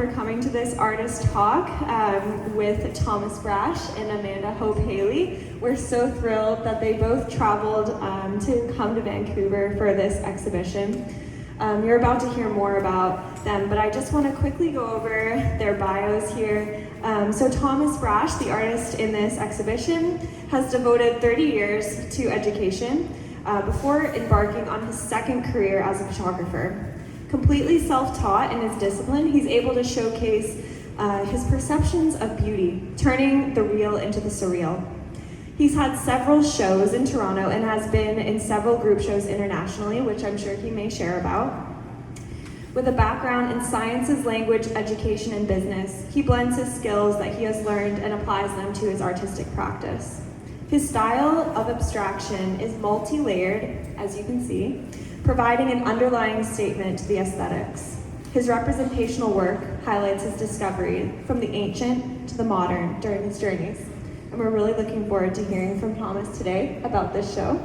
for coming to this artist talk with Thomas Brasch and Amanda Hope Haley. We're so thrilled that they both traveled to come to Vancouver for this exhibition. You're about to hear more about them, but I just want to quickly go over their bios here. So Thomas Brasch, the artist in this exhibition, has devoted 30 years to education before embarking on his second career as a photographer. Completely self-taught in his discipline, he's able to showcase his perceptions of beauty, turning the real into the surreal. He's had several shows in Toronto and has been in several group shows internationally, which I'm sure he may share about. With a background in sciences, language, education, and business, he blends his skills that he has learned and applies them to his artistic practice. His style of abstraction is multi-layered, as you can see, providing an underlying statement to the aesthetics. His representational work highlights his discovery from the ancient to the modern during his journeys. And we're really looking forward to hearing from Thomas today about this show.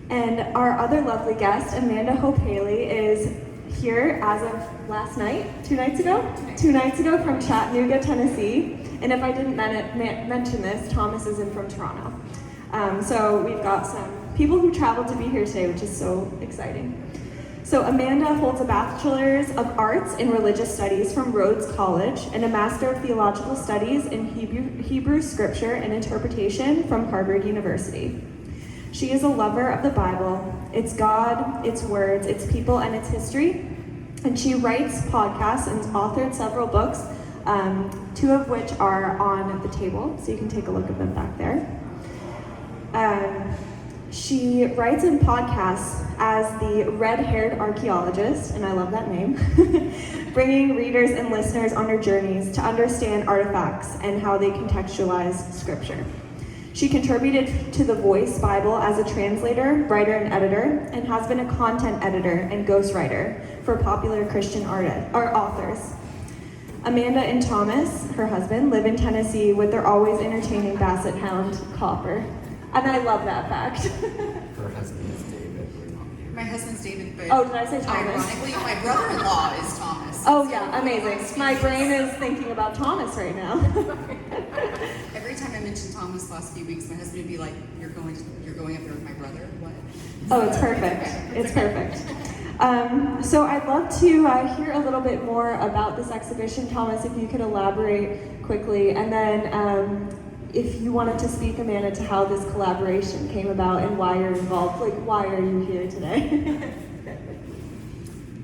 And our other lovely guest, Amanda Hope Haley, is here as of last night, 2 nights ago? 2 nights ago from Chattanooga, Tennessee. And if I didn't mention this, Thomas isn't from Toronto. So we've got some people who traveled to be here today, which is so exciting. So Amanda holds a Bachelor's of Arts in Religious Studies from Rhodes College and a Master of Theological Studies in Hebrew Scripture and Interpretation from Harvard University. She is a lover of the Bible, its God, its words, its people, and its history. And she writes podcasts and authored several books, 2 of which are on the table, so you can take a look at them back there. She writes in podcasts as the red-haired archaeologist, and I love that name, bringing readers and listeners on her journeys to understand artifacts and how they contextualize scripture. She contributed to the Voice Bible as a translator, writer, and editor, and has been a content editor and ghostwriter for popular Christian authors. Amanda and Thomas, her husband, live in Tennessee with their always entertaining basset hound, Copper. And I love that fact. Her husband is David. My husband's David, but oh, did I say Thomas? ironically, my brother-in-law is Thomas. Oh yeah, amazing. My brain is thinking about Thomas right now. Every time I mention Thomas the last few weeks, my husband would be like, "You're going up there with my brother? What?" Oh, it's perfect. It's perfect. So I'd love to hear a little bit more about this exhibition. Thomas, if you could elaborate quickly, and then if you wanted to speak, Amanda, to how this collaboration came about and why you're involved, like why are you here today?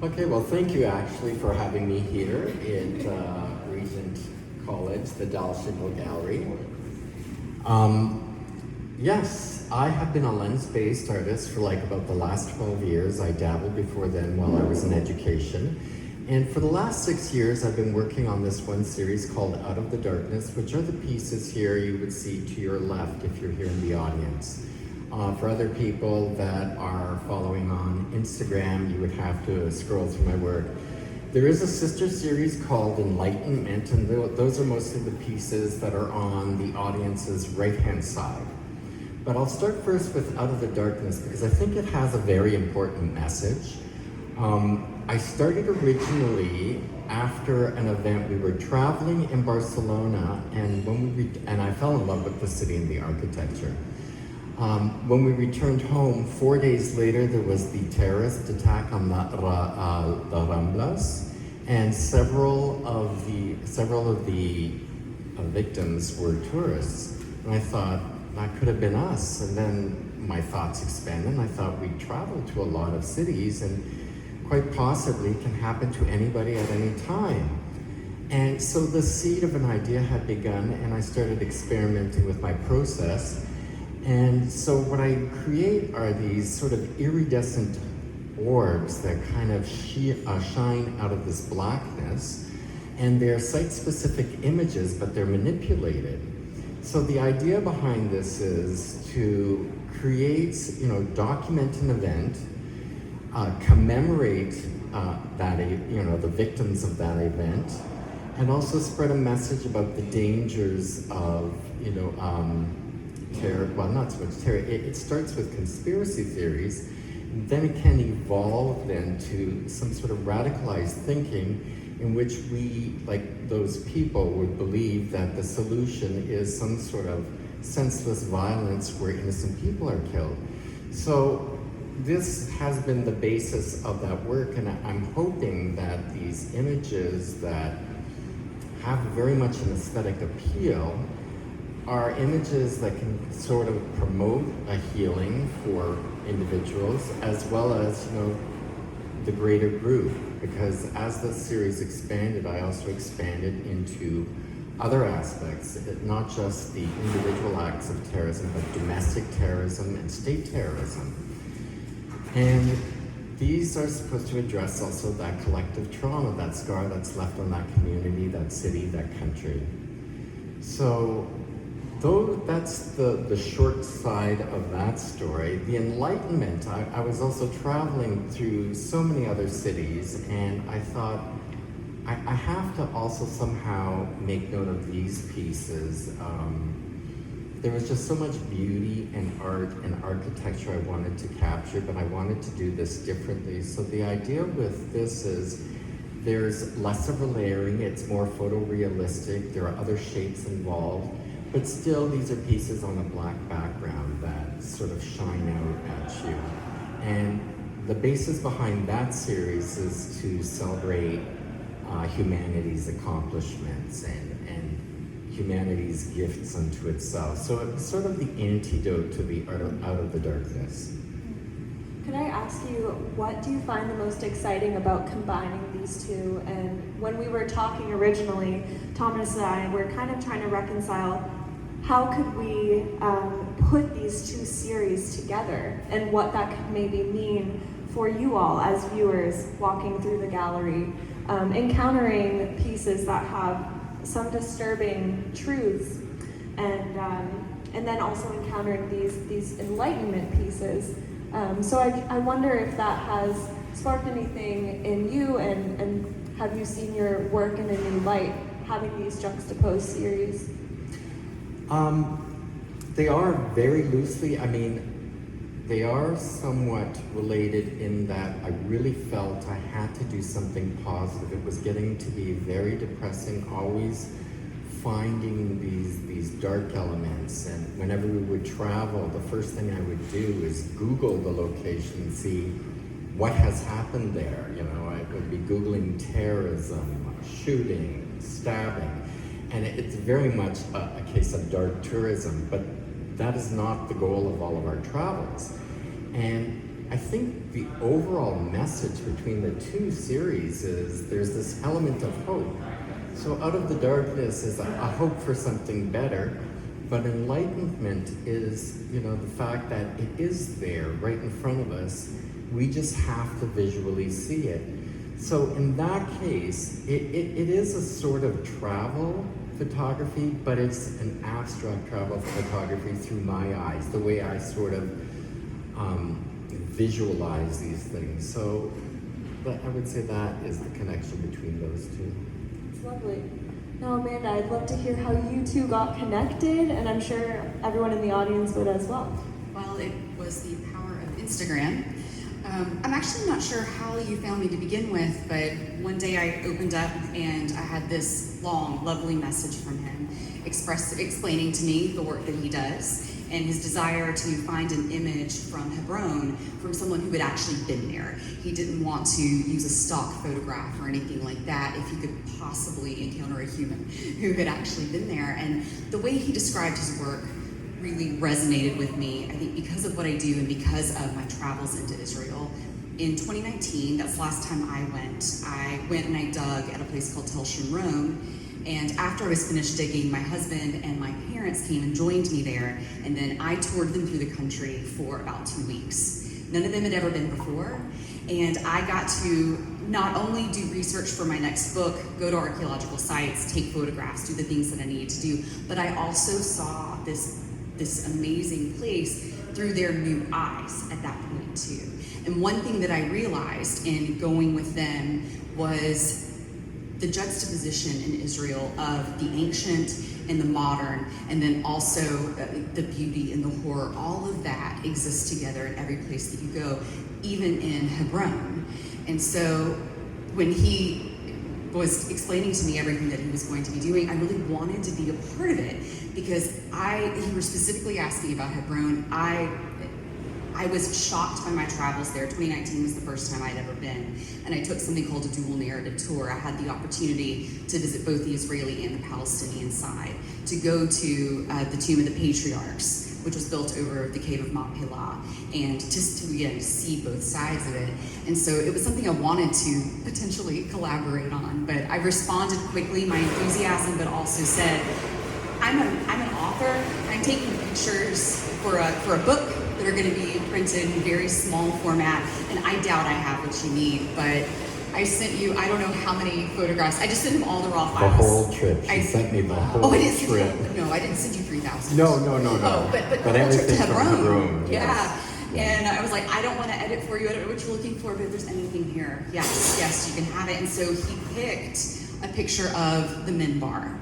Okay, well, thank you actually for having me here at Regent College, the Dallas Signal Gallery. Yes, I have been a lens-based artist for like about the last 12 years. I dabbled before then while I was in education. And for the last 6 years, I've been working on this one series called Out of the Darkness, which are the pieces here you would see to your left if you're here in the audience. For other people that are following on Instagram, you would have to scroll through my work. There is a sister series called Enlightenment, and those are mostly the pieces that are on the audience's right-hand side. But I'll start first with Out of the Darkness because I think it has a very important message. I started originally after an event. We were traveling in Barcelona, and I fell in love with the city and the architecture. When we returned home, 4 days later, there was the terrorist attack on the Ramblas, and several of the victims were tourists. And I thought, that could have been us. And then my thoughts expanded, and I thought we'd traveled to a lot of cities, and quite possibly can happen to anybody at any time. And so the seed of an idea had begun, and I started experimenting with my process. And so what I create are these sort of iridescent orbs that kind of shine out of this blackness, and they're site-specific images, but they're manipulated. So the idea behind this is to create, document an event, commemorate the victims of that event, and also spread a message about the dangers of, terror. Well, not so much terror. It starts with conspiracy theories, and then it can evolve then to some sort of radicalized thinking in which we, like those people, would believe that the solution is some sort of senseless violence where innocent people are killed. So this has been the basis of that work, and I'm hoping that these images that have very much an aesthetic appeal are images that can sort of promote a healing for individuals as well as, the greater group. Because as the series expanded, I also expanded into other aspects, not just the individual acts of terrorism, but domestic terrorism and state terrorism. And these are supposed to address also that collective trauma, that scar that's left on that community, that city, that country. So, though that's the short side of that story, the Enlightenment, I was also traveling through so many other cities, and I thought, I have to also somehow make note of these pieces. There was just so much beauty and art and architecture I wanted to capture, but I wanted to do this differently. So the idea with this is there's less of a layering, it's more photorealistic, there are other shapes involved, but still these are pieces on a black background that sort of shine out at you. And the basis behind that series is to celebrate humanity's accomplishments and humanity's gifts unto itself. So it's sort of the antidote to the out of the darkness. Could I ask you, what do you find the most exciting about combining these two? And when we were talking originally, Thomas and I were kind of trying to reconcile how could we put these two series together and what that could maybe mean for you all as viewers walking through the gallery, encountering pieces that have some disturbing truths, and then also encountering these enlightenment pieces. So I wonder if that has sparked anything in you, and have you seen your work in a new light, having these juxtaposed series? They are very loosely, they are somewhat related in that I really felt I had to do something positive. It was getting to be very depressing, always finding these dark elements. And whenever we would travel, the first thing I would do is Google the location and see what has happened there. I would be Googling terrorism, shooting, stabbing. And it's very much a case of dark tourism, but that is not the goal of all of our travels. And I think the overall message between the two series is there's this element of hope. So out of the darkness is a hope for something better, but enlightenment is, the fact that it is there right in front of us. We just have to visually see it. So in that case, it is a sort of travel photography, but it's an abstract travel photography through my eyes, the way I sort of visualize these things. So I would say that is the connection between those two. It's lovely. Now, Amanda, I'd love to hear how you two got connected, and I'm sure everyone in the audience would as well. Well, it was the power of Instagram. I'm actually not sure how you found me to begin with, but one day I opened up and I had this long, lovely message from him explaining to me the work that he does and his desire to find an image from Hebron from someone who had actually been there. He didn't want to use a stock photograph or anything like that if he could possibly encounter a human who had actually been there. And the way he described his work really resonated with me, I think because of what I do and because of my travels into Israel. In 2019, that's the last time I went and I dug at a place called Tel Shomron. And after I was finished digging, my husband and my parents came and joined me there, and then I toured them through the country for about 2 weeks. None of them had ever been before, and I got to not only do research for my next book, go to archaeological sites, take photographs, do the things that I needed to do, but I also saw this amazing place through their new eyes at that point too. And one thing that I realized in going with them was the juxtaposition in Israel of the ancient and the modern, and then also the beauty and the horror. All of that exists together in every place that you go, even in Hebron. And so when was explaining to me everything that he was going to be doing, I really wanted to be a part of it because he was specifically asking about Hebron. I was shocked by my travels there. 2019 was the first time I'd ever been, and I took something called a dual narrative tour. I had the opportunity to visit both the Israeli and the Palestinian side, to go to the Tomb of the Patriarchs, which was built over the Cave of Machpelah, and just to again see both sides of it. And so it was something I wanted to potentially collaborate on, but I responded quickly, my enthusiasm, but also said, I'm an author. I'm taking pictures for a book that are going to be printed in very small format, and I doubt I have what you need, but I sent you, I don't know how many photographs. I just sent him all the raw files. The whole trip. She sent me the whole trip. No, I didn't send you 3,000. No. Oh, but the whole trip to everything from Hebron. Yes. Yeah. And I was like, I don't want to edit for you. I don't know what you're looking for, but if there's anything here, yes, you can have it. And so he picked a picture of the minbar.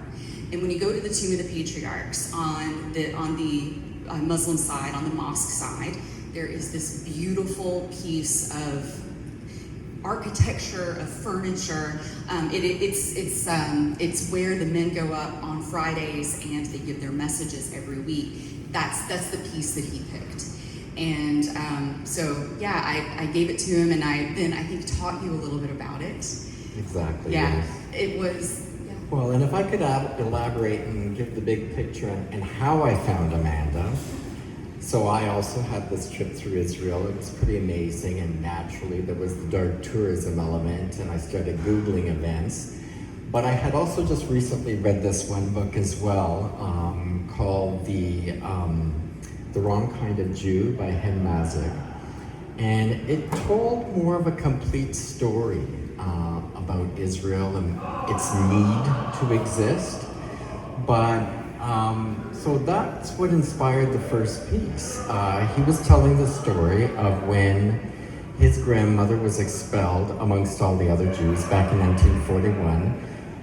And when you go to the Tomb of the Patriarchs on the Muslim side, on the mosque side, there is this beautiful piece of architecture, of furniture. It's where the men go up on Fridays and they give their messages every week. That's the piece that he picked. And I gave it to him, and I think taught you a little bit about it. Exactly. Yeah, yes. it was. Well, and if I could elaborate and give the big picture and how I found Amanda. So I also had this trip through Israel. It was pretty amazing, and naturally there was the dark tourism element, and I started Googling events. But I had also just recently read this one book as well, called The Wrong Kind of Jew by Hen Mazik. And it told more of a complete story about Israel and its need to exist. But so that's what inspired the first piece. He was telling the story of when his grandmother was expelled amongst all the other Jews back in 1941,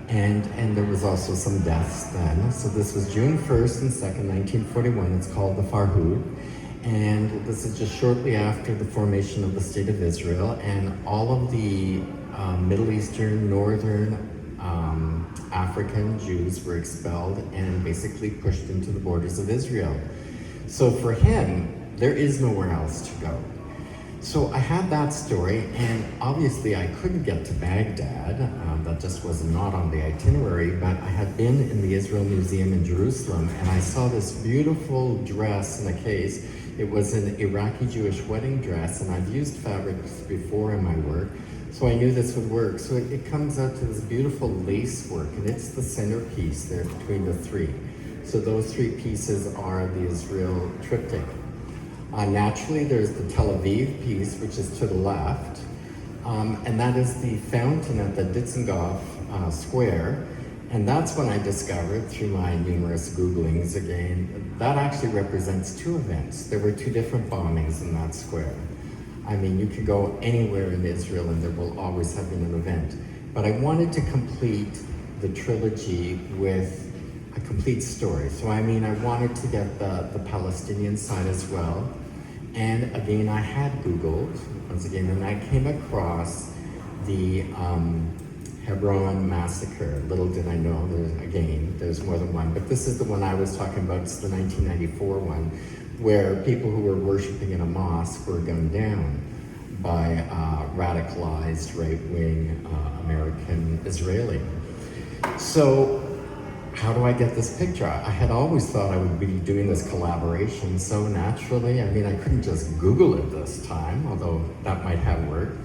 and there was also some deaths then. So this was June 1st and 2nd, 1941. It's called the Farhud. And this is just shortly after the formation of the State of Israel, and all of the Middle Eastern, Northern, African Jews were expelled and basically pushed into the borders of Israel. So for him, there is nowhere else to go. So I had that story, and obviously I couldn't get to Baghdad. That just was not on the itinerary, but I had been in the Israel Museum in Jerusalem, and I saw this beautiful dress in a case. It was an Iraqi Jewish wedding dress, and I've used fabrics before in my work, so I knew this would work. So it comes out to this beautiful lace work, and it's the centerpiece there between the three. So those three pieces are the Israel Tryptich. Naturally, there's the Tel Aviv piece, which is to the left, and that is the fountain at the Dizengoff Square. And that's when I discovered, through my numerous Googlings again, that actually represents two events. There were two different bombings in that square. I mean, you could go anywhere in Israel and there will always have been an event. But I wanted to complete the trilogy with a complete story. So I mean, I wanted to get the Palestinian side as well. And again, I had Googled, once again, and I came across the Hebron massacre. Little did I know, there's more than one, but this is the one I was talking about. It's the 1994 one, where people who were worshiping in a mosque were gunned down by radicalized right-wing American Israeli. So how do I get this picture? I had always thought I would be doing this collaboration so naturally. I mean, I couldn't just Google it this time, although that might have worked.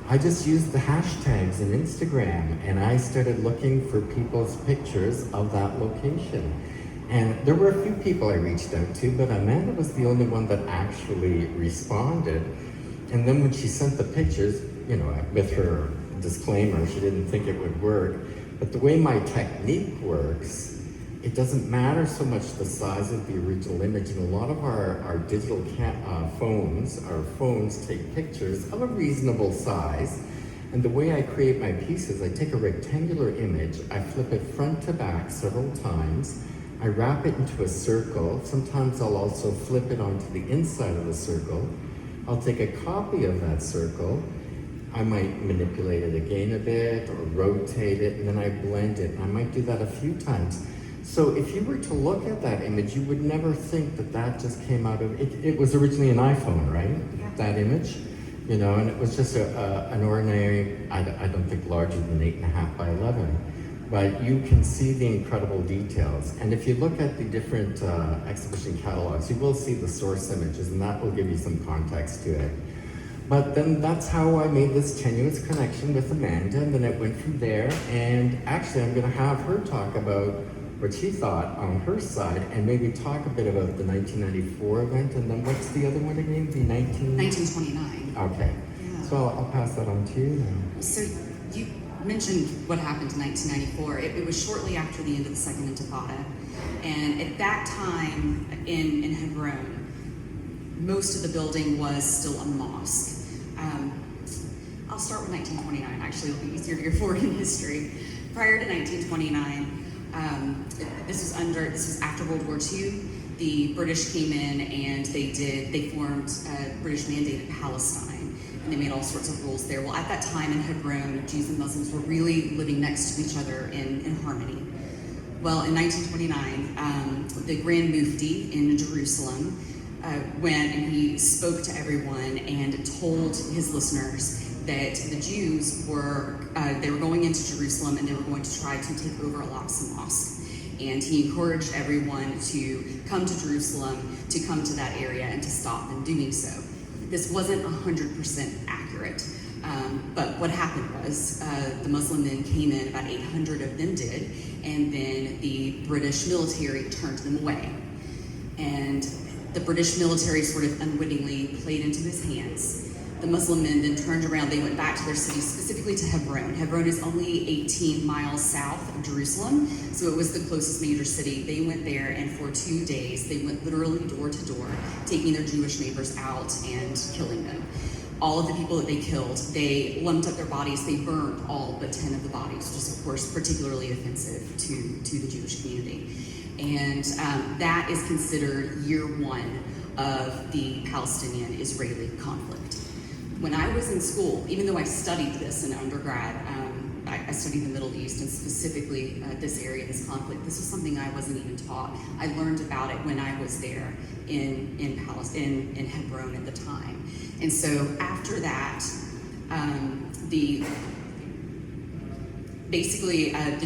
I just used the hashtags in Instagram, and I started looking for people's pictures of that location. And there were a few people I reached out to, but Amanda was the only one that actually responded. And then when she sent the pictures, you know, with her disclaimer, she didn't think it would work. But the way my technique works, it doesn't matter so much the size of the original image. And a lot of our digital phones take pictures of a reasonable size. And the way I create my pieces, I take a rectangular image, I flip it front to back several times, I wrap it into a circle. Sometimes I'll also flip it onto the inside of the circle. I'll take a copy of that circle, I might manipulate it again a bit or rotate it, and then I blend it. And I might do that a few times. So if you were to look at that image, you would never think that that just came out of, it was originally an iPhone, right? Yeah. That image, you know, and it was just an ordinary, I don't think larger than 8.5 by 11. But you can see the incredible details. And if you look at the different exhibition catalogs, you will see the source images, and that will give you some context to it. But then that's how I made this tenuous connection with Amanda, and then it went from there. And actually, I'm going to have her talk about what she thought on her side, and maybe talk a bit about the 1994 event, and then what's the other one again? The 1929. Okay. Yeah. So I'll pass that on to you now. So you mentioned what happened in 1994. It was shortly after the end of the Second Intifada. And at that time in Hebron, most of the building was still a mosque. I'll start with 1929, actually. It'll be easier to go forward in history. Prior to 1929, this was after World War II. The British came in and they formed British mandated Palestine, and they made all sorts of rules there. Well, at that time in Hebron, Jews and Muslims were really living next to each other in harmony. Well, in 1929, the Grand Mufti in Jerusalem went and he spoke to everyone and told his listeners that the Jews were going into Jerusalem and they were going to try to take over Al-Aqsa Mosque. And he encouraged everyone to come to Jerusalem, to come to that area, and to stop them doing so. This wasn't 100% accurate, but what happened was the Muslim men came in, about 800 of them did, and then the British military turned them away. And the British military sort of unwittingly played into his hands. The Muslim men then turned around, they went back to their city, specifically to Hebron. Hebron is only 18 miles south of Jerusalem, so it was the closest major city. They went there, and for 2 days, they went literally door to door, taking their Jewish neighbors out and killing them. All of the people that they killed, they lumped up their bodies, they burned all but 10 of the bodies, which is, of course, particularly offensive to the Jewish community. And that is considered year one of the Palestinian-Israeli conflict. When I was in school, even though I studied this in undergrad, I studied the Middle East and specifically this area, this conflict. This was something I wasn't even taught. I learned about it when I was there in Hebron at the time. And so after that, the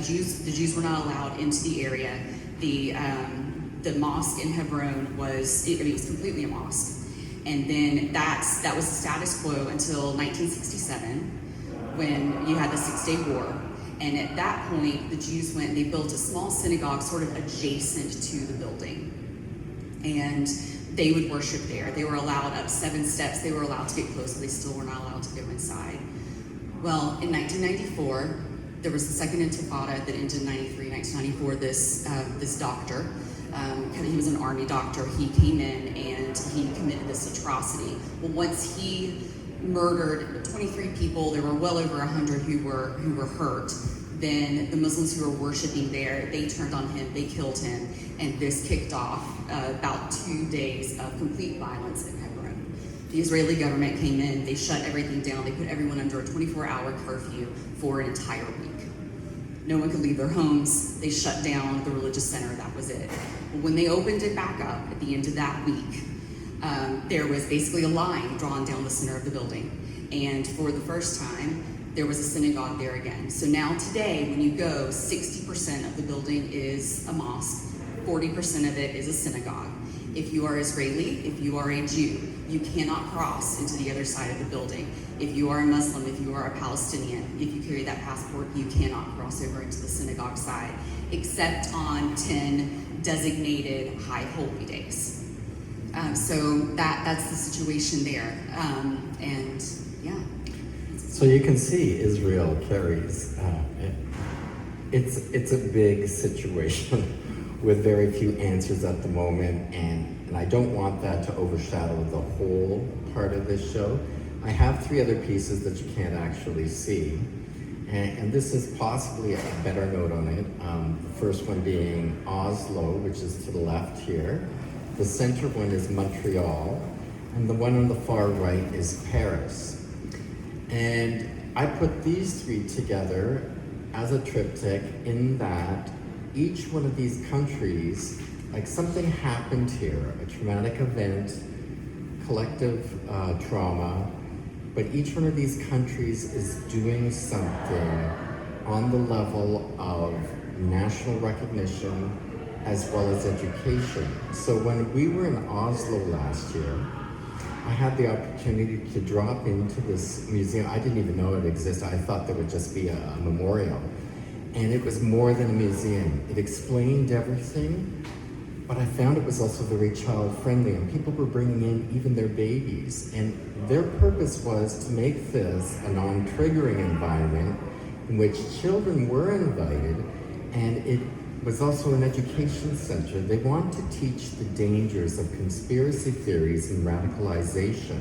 Jews were not allowed into the area. The mosque in Hebron was completely a mosque. And then that was the status quo until 1967, when you had the 6-Day War. And at that point, the Jews went and they built a small synagogue sort of adjacent to the building. And they would worship there. They were allowed up 7 steps. They were allowed to get close, but they still were not allowed to go inside. Well, in 1994, there was the Second Intifada that ended in 1994. This doctor, he was an army doctor, he came in and he committed this atrocity. Well, once he murdered 23 people, there were well over 100 who were hurt. Then the Muslims who were worshiping there, they turned on him, they killed him, and this kicked off about 2 days of complete violence in Hebron. The Israeli government came in, they shut everything down, they put everyone under a 24-hour curfew for an entire week. No one could leave their homes, they shut down the religious center, that was it. But when they opened it back up at the end of that week, there was basically a line drawn down the center of the building. And for the first time, there was a synagogue there again. So now today, when you go, 60% of the building is a mosque, 40% of it is a synagogue. If you are Israeli, if you are a Jew, you cannot cross into the other side of the building. If you are a Muslim, if you are a Palestinian, if you carry that passport, you cannot cross over into the synagogue side, except on 10 designated high holy days. So that's the situation there, and yeah. So you can see Israel carries, it's a big situation with very few answers at the moment, and I don't want that to overshadow the whole part of this show. I have 3 other pieces that you can't actually see, and this is possibly a better note on it. The first one being Oslo, which is to the left here. The center one is Montreal, and the one on the far right is Paris. And I put these three together as a triptych in that each one of these countries, like something happened here, a traumatic event, collective trauma, but each one of these countries is doing something on the level of national recognition as well as education. So when we were in Oslo last year, I had the opportunity to drop into this museum. I didn't even know it existed. I thought there would just be a memorial. And it was more than a museum. It explained everything, but I found it was also very child-friendly, and people were bringing in even their babies. And their purpose was to make this a non-triggering environment in which children were invited, and it was also an education center. They wanted to teach the dangers of conspiracy theories and radicalization.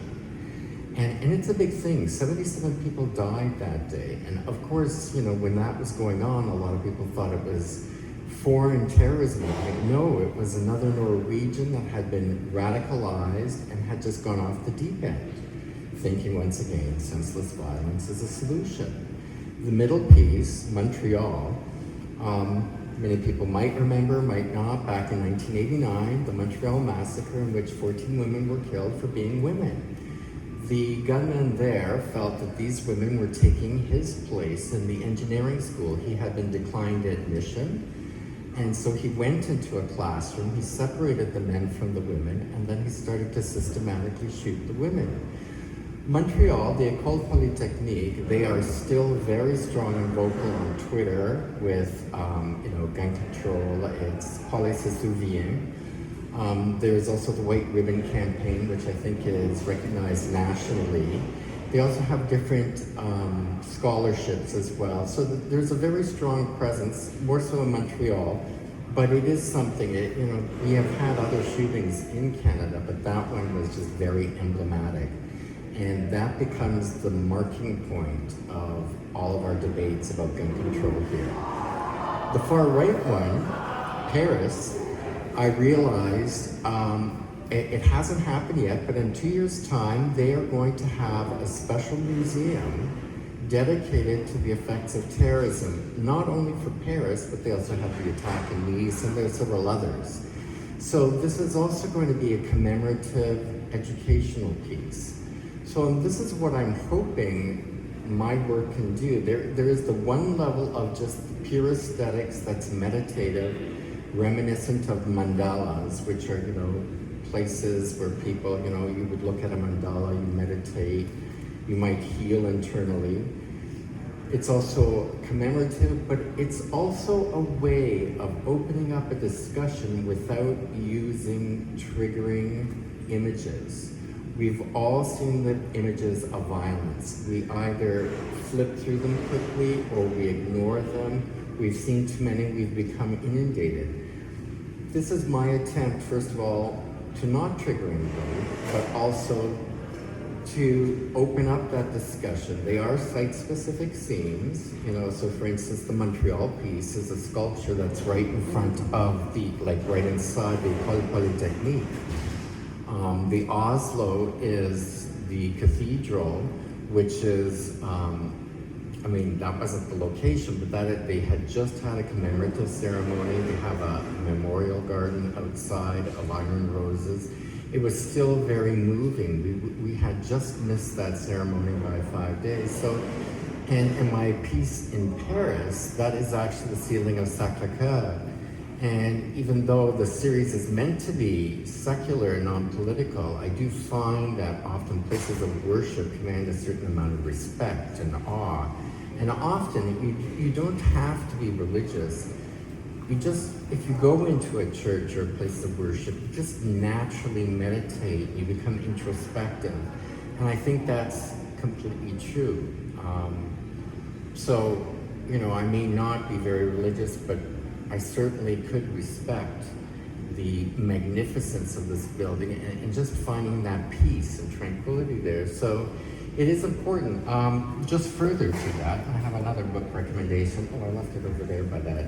And it's a big thing. 77 people died that day. And of course, you know, when that was going on, a lot of people thought it was foreign terrorism. Like, no, it was another Norwegian that had been radicalized and had just gone off the deep end, thinking once again, senseless violence is a solution. The middle piece, Montreal, many people might remember, might not, back in 1989, the Montreal massacre in which 14 women were killed for being women. The gunman there felt that these women were taking his place in the engineering school. He had been declined admission, and so he went into a classroom, he separated the men from the women, and then he started to systematically shoot the women. Montreal, the École Polytechnique, they are still very strong and vocal on Twitter with, gun control. It's Paulé se souvient. There's also the White Ribbon Campaign, which I think is recognized nationally. They also have different scholarships as well. So there's a very strong presence, more so in Montreal, but it is something, we have had other shootings in Canada, but that one was just very emblematic. And that becomes the marking point of all of our debates about gun control here. The far right one, Paris, I realized it hasn't happened yet, but in 2 years' time, they are going to have a special museum dedicated to the effects of terrorism, not only for Paris, but they also have the attack in Nice, and there are several others. So this is also going to be a commemorative educational piece. So this is what I'm hoping my work can do. There is the one level of just pure aesthetics that's meditative, reminiscent of mandalas, which are, places where people, you would look at a mandala, you meditate, you might heal internally. It's also commemorative, but it's also a way of opening up a discussion without using triggering images. We've all seen the images of violence. We either flip through them quickly or we ignore them. We've seen too many, we've become inundated. This is my attempt, first of all, to not trigger anybody, but also to open up that discussion. They are site-specific scenes, so for instance, the Montreal piece is a sculpture that's right in front of right inside the École Polytechnique. The Oslo is the cathedral, which is, that wasn't the location, but they had just had a commemorative ceremony. They have a memorial garden outside of iron roses. It was still very moving. We had just missed that ceremony by 5 days. So, and my piece in Paris, that is actually the ceiling of Sacré-Cœur. And even though the series is meant to be secular and non-political, I do find that often places of worship command a certain amount of respect and awe. And often you don't have to be religious. If you go into a church or a place of worship, you just naturally meditate, you become introspective. And I think that's completely true. I may not be very religious, but I certainly could respect the magnificence of this building and just finding that peace and tranquility there. So it is important. Just further to that, I have another book recommendation. Oh, I left it over there by that.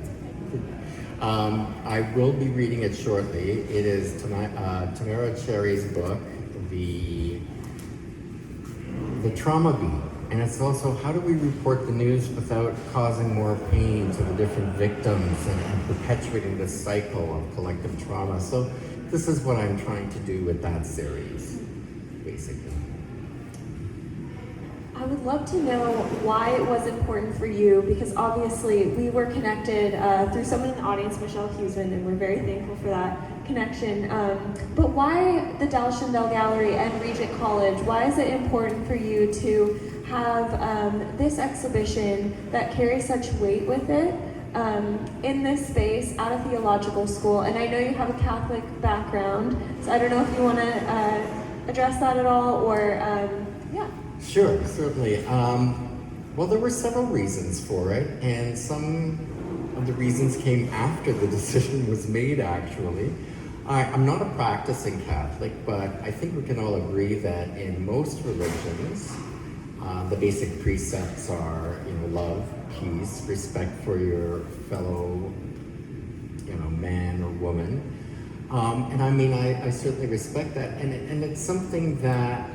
I will be reading it shortly. It is Tamara Cherry's book, The Trauma Beat. And it's also, how do we report the news without causing more pain to the different victims and perpetuating this cycle of collective trauma? So this is what I'm trying to do with that series, basically. I would love to know why it was important for you, because obviously we were connected through someone in the audience, Michelle Huseman, and we're very thankful for that connection. But why the Dalshandell Gallery and Regent College? Why is it important for you to have this exhibition that carries such weight with it in this space at a theological school? And I know you have a Catholic background, so I don't know if you want to address that at all, or yeah. Sure, certainly. Well, there were several reasons for it, and some of the reasons came after the decision was made, actually. I'm not a practicing Catholic, but I think we can all agree that in most religions, the basic precepts are, love, peace, respect for your fellow, man or woman. And I mean, I certainly respect that, and it's something that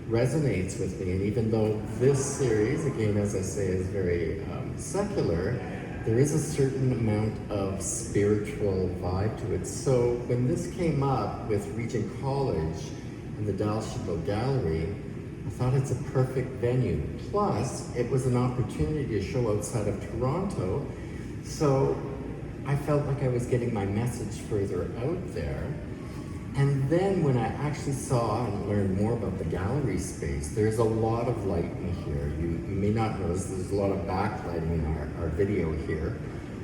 resonates with me. And even though this series, again, as I say, is very secular, there is a certain amount of spiritual vibe to it. So when this came up with Regent College and the Dalshandell Gallery, I thought it's a perfect venue. Plus, it was an opportunity to show outside of Toronto, so I felt like I was getting my message further out there. And then when I actually saw and learned more about the gallery space, there's a lot of light in here. You may not notice there's a lot of backlighting in our video here,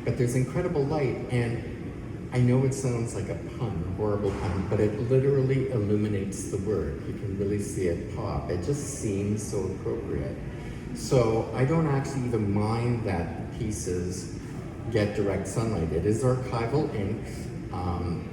but there's incredible light. And I know it sounds like a pun, a horrible pun, but it literally illuminates the word. You can really see it pop. It just seems so appropriate. So I don't actually even mind that pieces get direct sunlight. It is archival ink.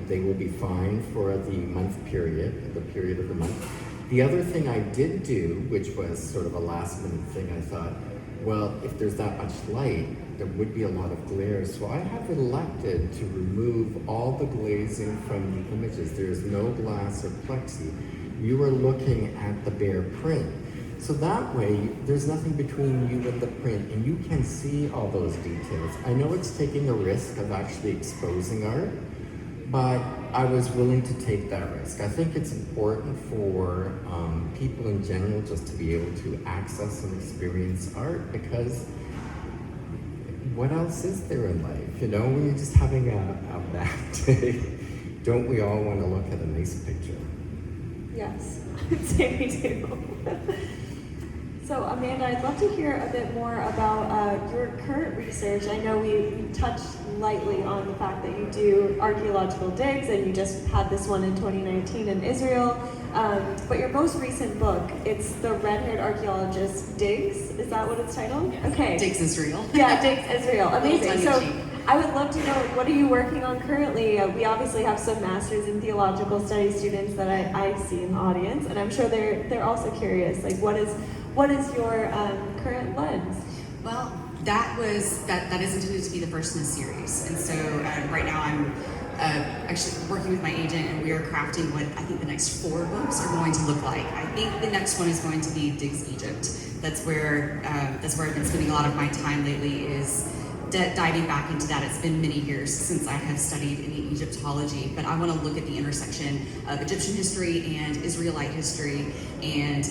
They will be fine for the month period, the period of the month. The other thing I did do, which was sort of a last minute thing, I thought, well, if there's that much light, there would be a lot of glare. So I have elected to remove all the glazing from the images. There is no glass or plexi. You are looking at the bare print. So that way, there's nothing between you and the print, and you can see all those details. I know it's taking a risk of actually exposing art, but I was willing to take that risk. I think it's important for people in general just to be able to access and experience art, because what else is there in life? When you're just having a bad day, don't we all want to look at a nice picture? Yes, I'd say we do. So Amanda, I'd love to hear a bit more about your current research. I know we touched lightly on the fact that you do archaeological digs, and you just had this one in 2019 in Israel. But your most recent book, it's The Red-Haired Archaeologist Digs. Is that what it's titled? Yes. Okay. Digs Israel. Yeah, Digs Israel. Amazing. So I would love to know, what are you working on currently? We obviously have some Masters in Theological Studies students that I see in the audience, and I'm sure they're also curious. Like, what is your current lens? Well, that is intended to be the first in a series, and so right now I'm actually working with my agent, and we are crafting what I think the next 4 books are going to look like. I think the next one is going to be Digs Egypt. That's where I've been spending a lot of my time lately, is diving back into that. It's been many years since I have studied any Egyptology, but I want to look at the intersection of Egyptian history and Israelite history, and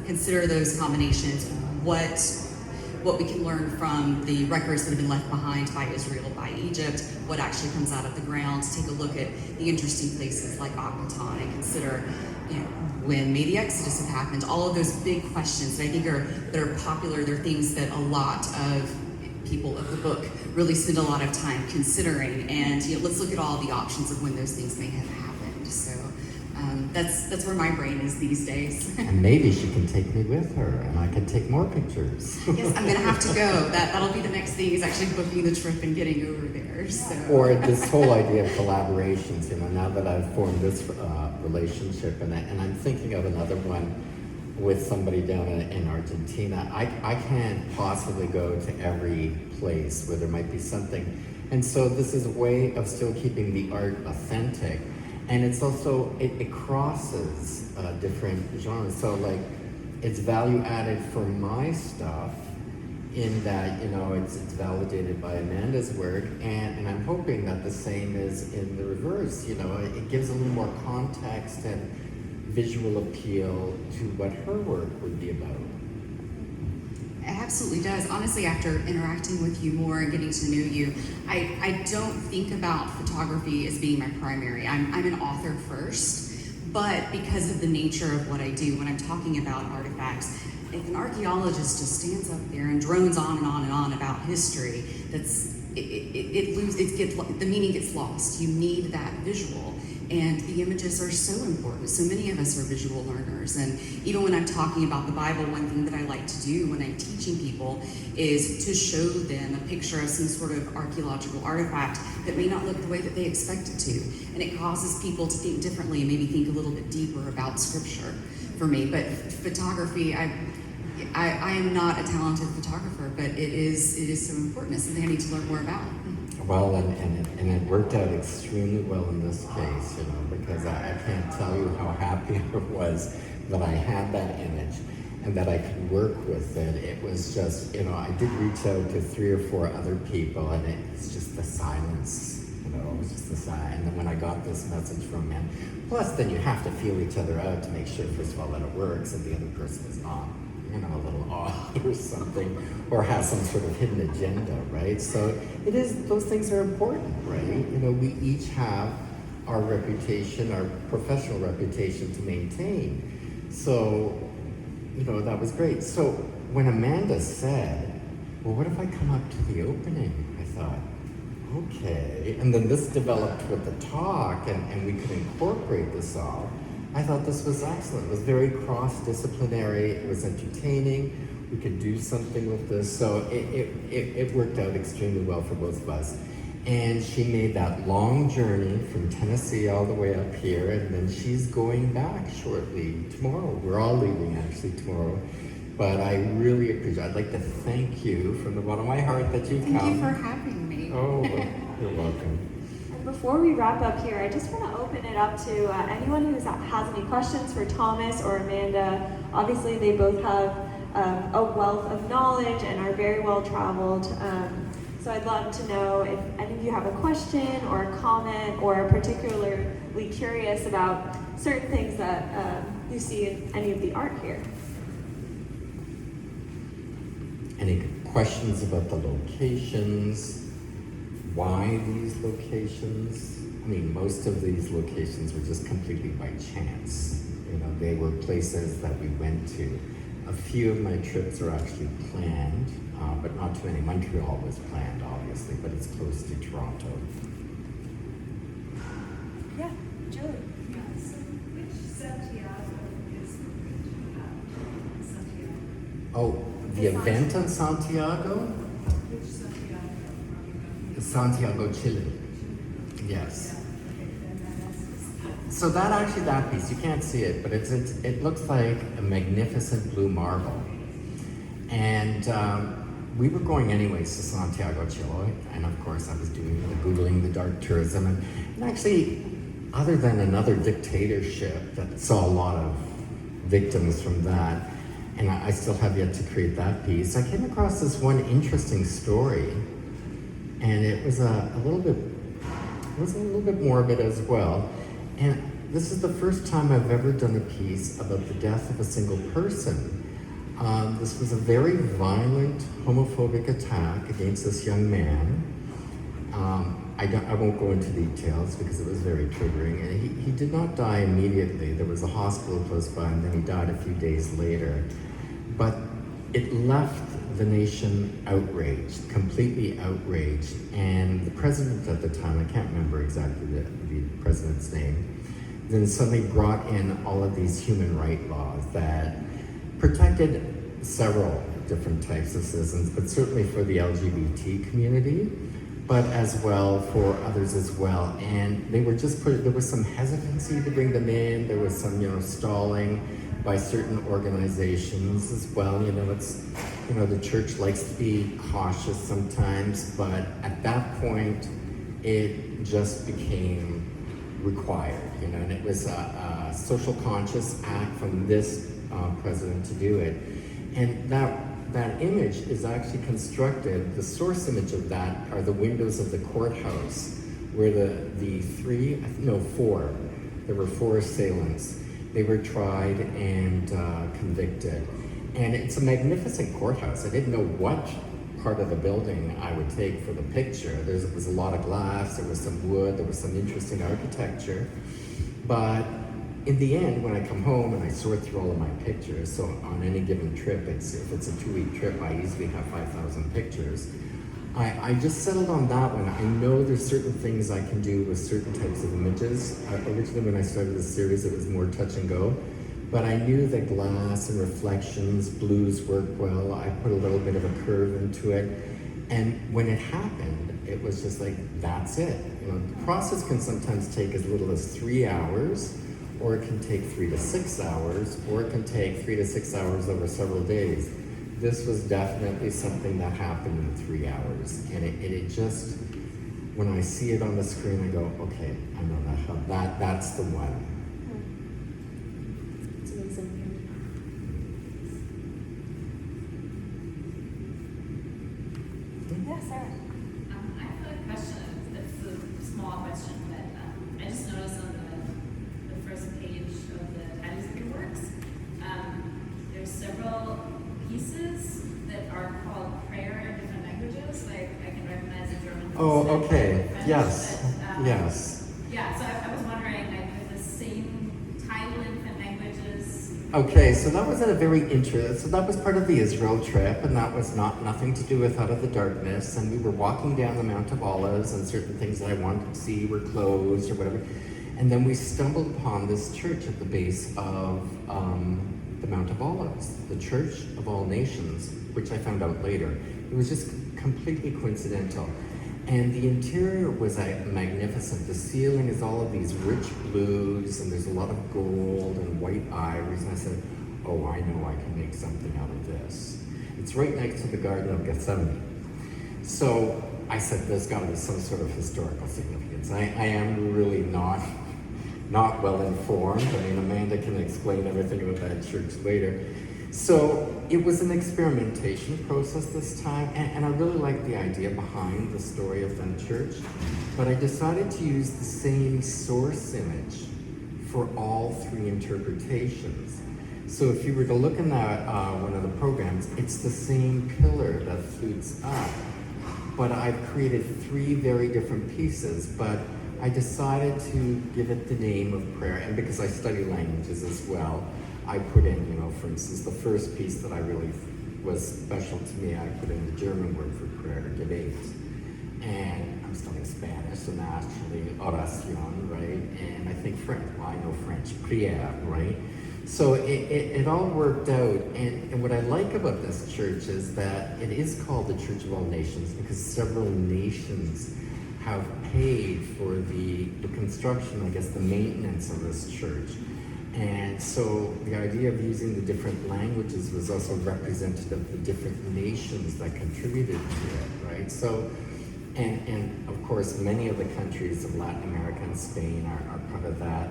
consider those combinations, what we can learn from the records that have been left behind by Israel, by Egypt, what actually comes out of the ground, take a look at the interesting places like Akhenaten, and consider, when may the Exodus have happened, all of those big questions that I think that are popular. They're things that a lot of people of the book really spend a lot of time considering, and let's look at all the options of when those things may have happened. So that's where my brain is these days. And maybe she can take me with her, and I can take more pictures. Yes, I'm gonna have to go. That'll be the next thing, is actually booking the trip and getting over there. So. Or this whole idea of collaborations. Now that I've formed this relationship, and I'm thinking of another one with somebody down in Argentina, I can't possibly go to every place where there might be something. And so this is a way of still keeping the art authentic. And it's also, it crosses different genres. So like it's value added for my stuff in that, it's validated by Amanda's work, and I'm hoping that the same is in the reverse. It gives a little more context and visual appeal to what her work would be about. It absolutely does. Honestly, after interacting with you more and getting to know you, I don't think about photography as being my primary. I'm an author first, but because of the nature of what I do, when I'm talking about artifacts, if an archaeologist just stands up there and drones on and on and on about history, the meaning gets lost. You need that visual. And the images are so important. So many of us are visual learners. And even when I'm talking about the Bible, one thing that I like to do when I'm teaching people is to show them a picture of some sort of archaeological artifact that may not look the way that they expect it to. And it causes people to think differently and maybe think a little bit deeper about scripture for me. But photography, I am not a talented photographer, but it is so important. It's something I need to learn more about. Well, and it worked out extremely well in this case, because I can't tell you how happy I was that I had that image and that I could work with it. It was just, I did reach out to 3 or 4 other people, and it's just the silence, it was just the silence. And then when I got this message from him, plus then you have to feel each other out to make sure, first of all, that it works and the other person is not, a little odd or something, or has some sort of hidden agenda, right? So those things are important, right? We each have our reputation, our professional reputation to maintain. So, that was great. So when Amanda said, well, what if I come up to the opening? I thought, okay. And then this developed with the talk, and we could incorporate this all. I thought this was excellent. It was very cross-disciplinary. It was entertaining. We could do something with this. So it worked out extremely well for both of us. And she made that long journey from Tennessee all the way up here, and then she's going back shortly tomorrow. We're all leaving actually tomorrow. But I really appreciate it. I'd like to thank you from the bottom of my heart that you've come. Thank you for having me. Oh, you're welcome. Before we wrap up here, I just want to open it up to anyone who has any questions for Thomas or Amanda. Obviously, they both have a wealth of knowledge and are very well traveled. So I'd love to know if any of you have a question or a comment or are particularly curious about certain things that you see in any of the art here. Any questions about the locations? Why these locations? I mean, most of these locations were just completely by chance. They were places that we went to. A few of my trips are actually planned, but not too many. Montreal was planned, obviously, but it's close to Toronto. Yeah, Julie. So which Santiago is the original Santiago? Oh, the event in Santiago? Which Santiago are Santiago, Chile. Yes. So that piece, you can't see it, but it looks like a magnificent blue marble. And we were going anyways to Santiago, Chile, and of course I was doing the Googling the dark tourism, and actually, other than another dictatorship that saw a lot of victims from that, and I still have yet to create that piece, I came across this one interesting story, and it was a little bit morbid as well. And this is the first time I've ever done a piece about the death of a single person. This was a very violent homophobic attack against this young man. I won't go into details because it was very triggering. And he did not die immediately. There was a hospital close by, and then he died a few days later. But it left the nation outraged, completely outraged. And the president at the time, I can't remember exactly the president's name, then suddenly brought in all of these human rights laws that protected several different types of citizens, but certainly for the LGBT community, but as well for others as well. And they were just there was some hesitancy to bring them in. There was some, stalling by certain organizations as well. It's, the church likes to be cautious sometimes, but at that point, it just became required, and it was a social conscious act from this president to do it. And that image is actually constructed, the source image of that are the windows of the courthouse, where there were four assailants. They were tried and convicted. And it's a magnificent courthouse. I didn't know what part of the building I would take for the picture. There was a lot of glass, there was some wood, there was some interesting architecture. But in the end, when I come home and I sort through all of my pictures, so on any given trip, if it's a 2-week trip, I easily have 5,000 pictures. I just settled on that one. I know there's certain things I can do with certain types of images. Originally, when I started this series, it was more touch and go. But I knew that glass and reflections, blues work well. I put a little bit of a curve into it. And when it happened, it was just like, that's it. The process can sometimes take as little as 3 hours, or it can take 3 to 6 hours, or it can take 3 to 6 hours over several days. This was definitely something that happened in 3 hours. And it just, when I see it on the screen, I go, okay, I know that's the one. It's amazing. Yeah, Sarah. I have a question. It's a small question, but I just noticed on the first page of the titles of your works, there's several pieces that are called prayer in different languages. Like I can recognize the German. Oh, okay. French, Yes. but, Yes. Yeah. So I was wondering, like, with the same title in different languages. Okay, so that was so that was part of the Israel trip, and that was nothing to do with Out of the Darkness. And we were walking down the Mount of Olives, and certain things that I wanted to see were closed or whatever. And then we stumbled upon this church at the base of the Mount of Olives, the Church of All Nations, which I found out later. It was just completely coincidental. And the interior was magnificent. The ceiling is all of these rich blues, and there's a lot of gold and white ivories. And I said, oh, I know I can make something out of this. It's right next to the Garden of Gethsemane. So I said, there's got to be some sort of historical significance. I am really not well informed. I mean, Amanda can explain everything about that church later. So it was an experimentation process this time, and I really liked the idea behind the story of that church, but I decided to use the same source image for all three interpretations. So if you were to look in that one of the programs, it's the same pillar that flutes up, but I've created 3 very different pieces, but I decided to give it the name of prayer, and because I study languages as well, I put in, for instance, the first piece that I really was special to me, I put in the German word for prayer, Gebet. And I'm studying Spanish, and actually oración, right? And I think French, well, I know French, prière, right? So it all worked out. And what I like about this church is that it is called the Church of All Nations because several nations have paid for the construction, I guess, the maintenance of this church. And so the idea of using the different languages was also representative of the different nations that contributed to it, right? So, and of course, many of the countries of Latin America and Spain are part of that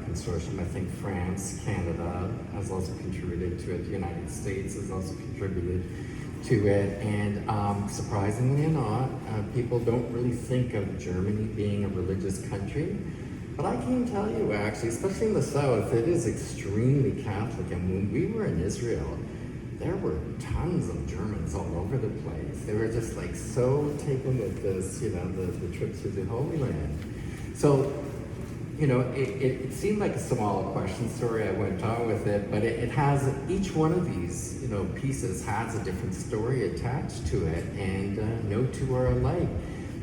consortium. I think France, Canada has also contributed to it. The United States has also contributed to it. And surprisingly not, people don't really think of Germany being a religious country. But I can tell you, actually, especially in the South, it is extremely Catholic. And when we were in Israel, there were tons of Germans all over the place. They were just like so taken with this, the trip to the Holy Land. So, it seemed like a small question. Sorry, I went on with it, but it has, each one of these, pieces has a different story attached to it, and no two are alike.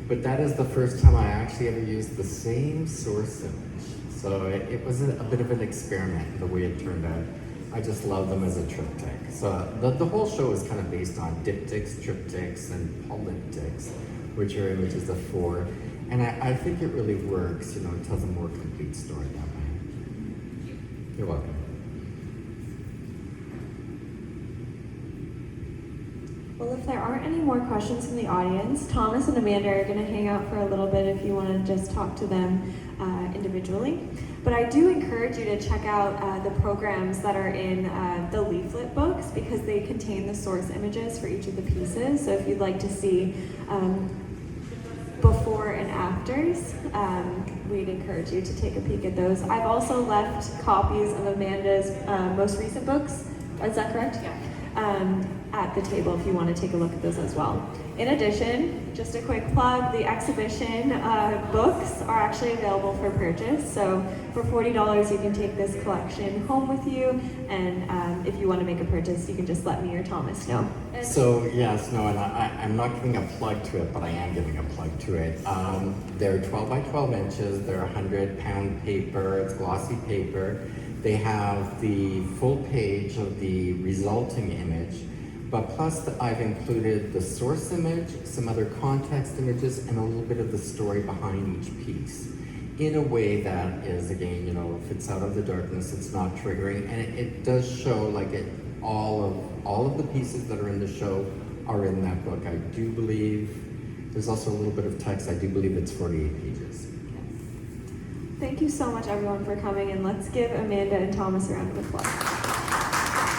But that is the first time I actually ever used the same source image. So it was a bit of an experiment, the way it turned out. I just love them as a triptych. So the whole show is kind of based on diptychs, triptychs, and polyptychs, which are images of 4. And I think it really works, it tells a more complete story that way. You're welcome. Well, if there aren't any more questions from the audience, Thomas and Amanda are going to hang out for a little bit if you want to just talk to them individually. But I do encourage you to check out the programs that are in the leaflet books because they contain the source images for each of the pieces. So if you'd like to see before and afters, we'd encourage you to take a peek at those. I've also left copies of Amanda's most recent books. Is that correct? Yeah. At the table if you want to take a look at those as well. In addition, just a quick plug, the exhibition books are actually available for purchase. So for $40, you can take this collection home with you. And if you want to make a purchase, you can just let me or Thomas know. So yes, no, and I'm not giving a plug to it, but I am giving a plug to it. They're 12 by 12 inches. They're 100-pound paper. It's glossy paper. They have the full page of the resulting image, but plus I've included the source image, some other context images, and a little bit of the story behind each piece in a way that is, again, you know, if it's out of the darkness, it's not triggering, and it does show like all of the pieces that are in the show are in that book. I do believe there's also a little bit of text. I do believe it's 48 pages. Thank you so much, everyone, for coming, and let's give Amanda and Thomas a round of applause.